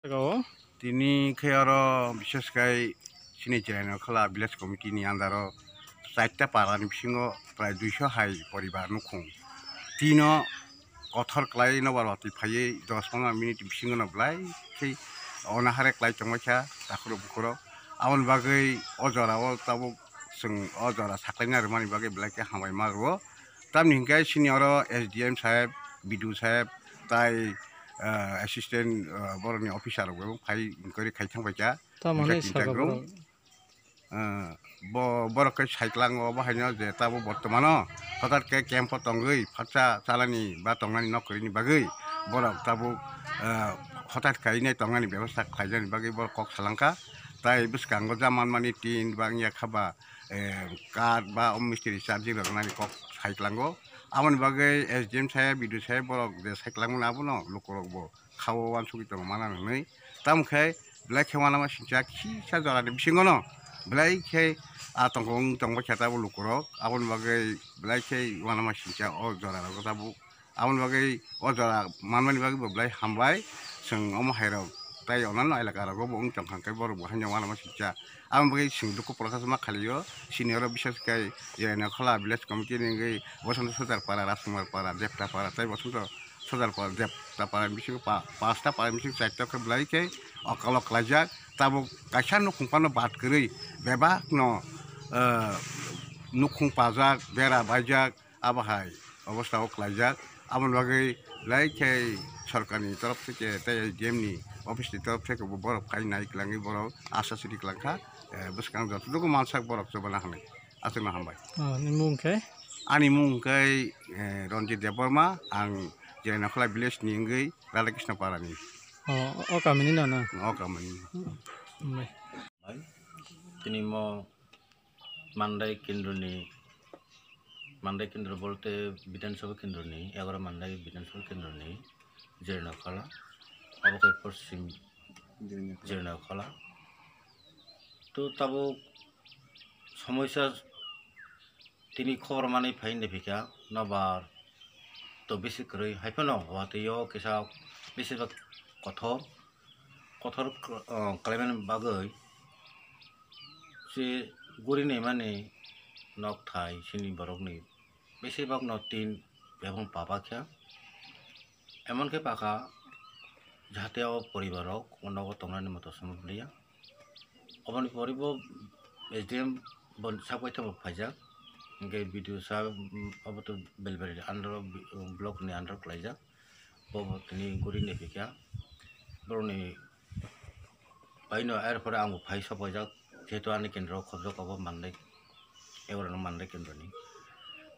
Go. Tini kayaro bises kai sini jalan kala village committee ni andaro saita paran bisingo prai 200 hai poribar nukung tino kothor klai no barwati phai 10-15 minute bisingo no blai sei onahare klai chongmacha takuro bukuro amon bagai ojora o tabu sung ojora saklaina rumani bagai blai ke hamai marwo tamni hingkai sini oro SDM saheb bidu saheb tai assistant boroni officer go phai inkori khai thangbaika Tamani saka grung borok. borok ke saiklang o bahaino je tabo bortomano hotar ke camp tongoi phacha chalani ba tongnani nokrini bagai borok tabo hotar kaine tongnani ব্যবস্থা khaijani bagai borok kok salangka tai biskango jaman mani tin bangya khaba card ba mistri charging roknani kok saiklango amon bagai SDM saya bidu saya borok de saiklang na bono lukorok bo khawo wan sugi tong mana nei tamkhai black hewana ma sincha khi sa jara de bisingono black he atongong tongba chata bo lukorok amon bagai black he wana ma sincha o jara ro ta bu amon bagai o jara manmani bagai bo black hambai sing om hairo tai onan no elaka ro bo ung tongkhang kai borok bo hanya wana ma sincha amon bagai sing duku proses ma khaliyo senior bises kai jena khala village committee ni বসন্ত সজার পাড়া রাজকুমার পাড়া দেবটা পাড়া তাই বসন্ত সজার পাড়া দেবটা পাড়া missing পাঁচটা পাড়া missing চারটা করে ব্লাইকে অকালক লাইজাক তাবো কাইসা নুখুংপানো বাদ করি বেবাক ন নুখুং পাজাক বেড়া বাইজাক আবাহাই অবস্থা ওক লাইজাক আমন বাগৈ লাইকে সরকারনি তরফ থেকে তাই ডিএমনি অফিসনি তরফ থেকে বরফ খাই নাইক্লাঙি বরফ আশা সিটি ক্লাংখা বসকাং যতটুকু মানসাক বরফ জবানা হামে আসলে হামবাই Mungke. Ani mungkai Ronjit Deborma ang Jalan Akla Village ni ngai Radha Krishna Parani. Oh kami ni na. Oh kami. Tini mo Mandai Kendro bolte Bidan Sabha Kendro ni Agora Mandai Bidan Sabha Kendro ni Jalan Akla Abokai Porsim Jalan Akla to tabo সমস্যা তিনি খবর মানে fine দেখিকা নবার তো বেশি করে hyphen হওয়াতেও কেসা বেশিরভাগ কথর climate বাগৈ যে গড়ি নেই মানে নক থাই সিনি বরকনি বেশিরভাগ ন তিন এবং পাপাখ্যা এমনকি পাকা যাতে পরিবারক অন্নগ তংনানি মতো সমলিয়া অবনি পরিব SDM bon sabai thabo phajak ngai video sa abato belberi under block ni under klaija bobo tini guri ne fikya boroni paino air pore amu phai sabajak jeto ani kendro khobjak abo mandai egono mandai kendro ni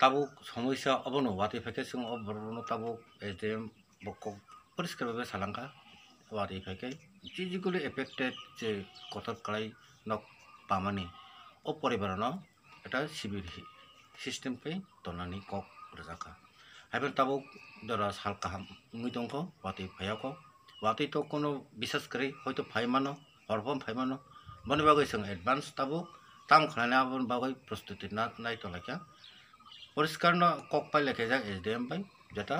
tabo সমস্যা abono wati pheke sing oborono tabo SDM bokko poriskar bhabe salangka wati pheke jijigulo affected je kothor klai nok pamani o poribarano এটা শিবির system pay তনানি cock রজাকা হাইবেন তাবো দরা সাল কাহাম মুই দংক ওয়াতি ফায়াক ওয়াতি তো কোনো বিশ্বাস করে হয়তো ফাইমানো হরফম ফাইমানো বনে বাগৈ সং অ্যাডভান্স তাবো তাম খানা বন বাগৈ প্রস্তুতি না নাই তলাকা পরিষ্কার ন কক পাই লেখে যায় SDM পাই যেটা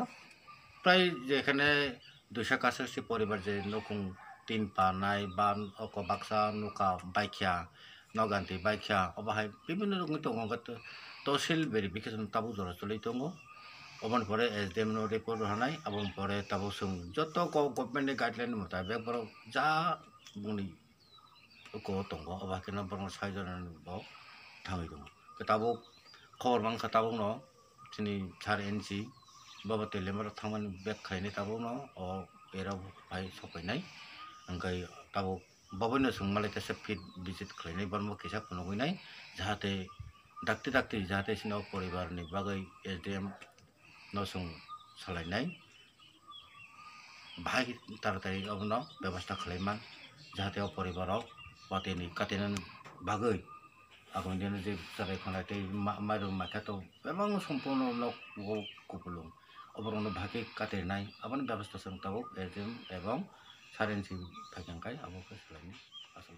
প্রায় যেখানে 200 কাছাকাছি পরিবার যে নকুং 3 পা নাই বা অক বাক্সা নুকা বাইখ্যা নগান্তি বাইখ্যা অবাহাই বিভিন্ন রকম দङ তহসিল ভেরিফিকেশন তাবো জরা চলি দङ অবন পরে SDM নো রিপোর্ট হানাই আবন পরে তাবো সং যত গভর্নমেন্ট গাইডলাইন মতা বেকবর যা বুনি को दङ अबाकेना बरं साइजन ब थाङै दङ ताबो खबर बां खताबो न तिनि 4 इन्चि बाबा तेलेमर थांमान बेक खायनि ताबो न अ एराव फाय सफायनाय अंगाय ताबो बाबैनो सोंमालाय तेसे फिट विजिट खायनाय बरमो केसा फनगैनाय जाहाथे डाक्ति जाहाथे सिनाव परिबारनि बागै SDM न सों सालायनाय भाइ तारातारि अबनो व्यवस्था खालायमान जाहाथे परिबाराव वातेनि काटेनन बागै आगोनदेन जे जाबाय खनायते माइरु माखातो एबां सम्पूर्ण नक कुपुलुं अबरनो भागे काटेनाय आबन व्यवस्था सोंताबो SDM एवं सारेन्सि फाइखांखाय आबो खालायनि आसल